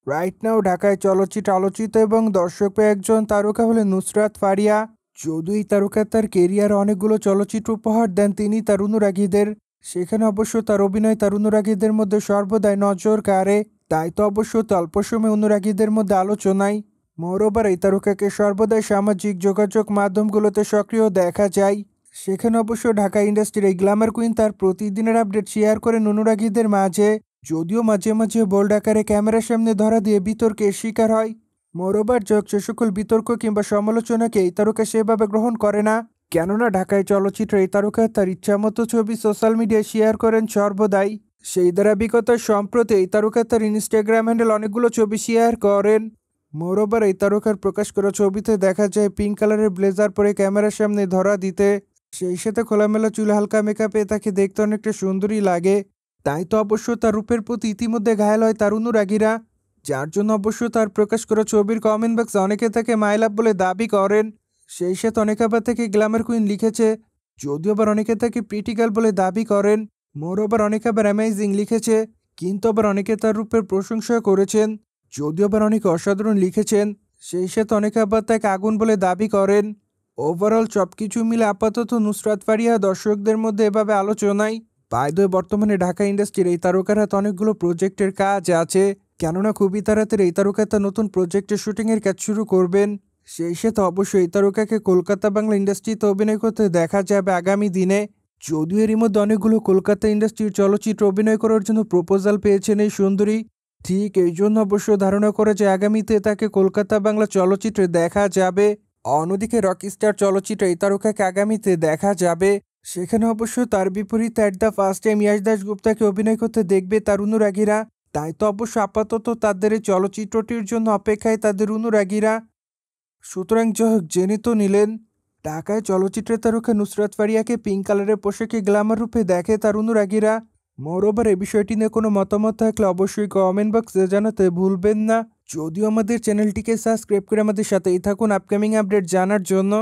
Right now ঢাকায় চলচ্চিত্র আলোচিত এবং দর্শকপ্রিয় একজন তারকা হলেন নুসরাত ফারিয়া। যদিও এই তারকা তার কেরিয়ারে অনেকগুলো চলচ্চিত্র উপহার দেন তিনি তার অনুরাগীদের, সেখানে অবশ্য তার অভিনয় তার অনুরাগীদের মধ্যে সর্বদাই নজর কাড়ে। তাই তো অবশ্য অল্প সময় অনুরাগীদের মধ্যে আলোচনায়। মোরওভার এই তারকাকে সর্বদাই সামাজিক যোগাযোগ মাধ্যমগুলোতে সক্রিয় দেখা যায়। সেখানে অবশ্য ঢাকা ইন্ডাস্ট্রির এই গ্ল্যামার কুইন তার প্রতিদিনের আপডেট শেয়ার করেন অনুরাগীদের মাঝে। যদিও মাঝে মাঝে বোল্ড আকারে ক্যামেরার সামনে ধরা দিয়ে বিতর্কের শিকার হয়। মোরওভার যে সকল বিতর্ক কিংবা সমালোচনাকে এই তারকা সেভাবে গ্রহণ করে না, কেননা ঢাকায় চলচ্চিত্র এই তারকা তার ইচ্ছামতো ছবি সোশ্যাল মিডিয়ায় শেয়ার করেন সর্বদাই। সেই ধারাবাহিকতায় সম্প্রতি এই তারকা তার ইনস্টাগ্রাম হ্যান্ডেল অনেকগুলো ছবি শেয়ার করেন। মোরওভার এই তারকার প্রকাশ করা ছবিতে দেখা যায় পিঙ্ক কালারের ব্লেজার পরে ক্যামেরার সামনে ধরা দিতে। সেই সাথে খোলামেলা চুল হালকা মেকআপে তাকে দেখতে অনেকটা সুন্দরী লাগে। তাই তো অবশ্য তার রূপের প্রতি ইতিমধ্যে ঘায়াল হয় তার অনুরাগীরা, যার জন্য অবশ্য তার প্রকাশ করা ছবির কমেন্ট বক্সে অনেকে তাকে মাই লাভ বলে দাবি করেন। সেই সাথে অনেকে আবার তাকে গ্ল্যামার কুইন লিখেছে, যদিও আবার অনেকে তাকে প্রিটি গার্ল বলে দাবি করেন। মোরওভার অনেকে আবার অ্যামেজিং লিখেছে, কিন্তু আবার অনেকে তার রূপের প্রশংসা করেছেন, যদিও আবার অনেকে অসাধারণ লিখেছেন। সেই সাথে অনেকে আবার তাকে আগুন বলে দাবি করেন। ওভারঅল সবকিছু মিলে আপাতত নুসরাত ফারিয়া দর্শকদের মধ্যে এভাবে আলোচনায়। বাই দ্য ওয়ে, বর্তমানে ঢাকা ইন্ডাস্ট্রির এই তারকার হাতে অনেকগুলো প্রজেক্টের কাজ আছে, কেননা খুবই তাড়াতাড়ি এই তারকা তার নতুন প্রজেক্টের শুটিংয়ের কাজ শুরু করবেন। সেই সাথে অবশ্যই এই তারকাকে কলকাতা বাংলা ইন্ডাস্ট্রিতে অভিনয় করতে দেখা যাবে আগামী দিনে। যদিও এরই মধ্যে অনেকগুলো কলকাতা ইন্ডাস্ট্রির চলচ্চিত্র অভিনয় করার জন্য প্রপোজাল পেয়েছেন এই সুন্দরী। ঠিক এই জন্য অবশ্য ধারণা করে যে আগামীতে তাকে কলকাতা বাংলা চলচ্চিত্রে দেখা যাবে। অন্যদিকে রকিস্টার চলচ্চিত্রে এই তারকাকে আগামীতে দেখা যাবে। সেখানে অবশ্য তার বিপরীতে at the first time Yash দাশগুপ্তাকে অভিনয় করতে দেখবে তার অনুরাগীরা। তাই তো অবশ্য আপাতত তাদের এই চলচ্চিত্রটির জন্য অপেক্ষায় তাদের অনুরাগীরা। সুতরাং যাই হোক, জেনে তো নিলেন ঢাকায় চলচ্চিত্রের তারকা নুসরাত ফারিয়াকে পিঙ্ক কালারের পোশাকে গ্ল্যামার রূপে দেখে তার অনুরাগীরা। মোরওভার এই বিষয়টি নিয়ে কোনো মতামত থাকলে অবশ্যই কমেন্ট বক্সে জানাতে ভুলবেন না। যদিও আমাদের চ্যানেলটিকে সাবস্ক্রাইব করে আমাদের সাথেই থাকুন আপকামিং আপডেট জানার জন্য।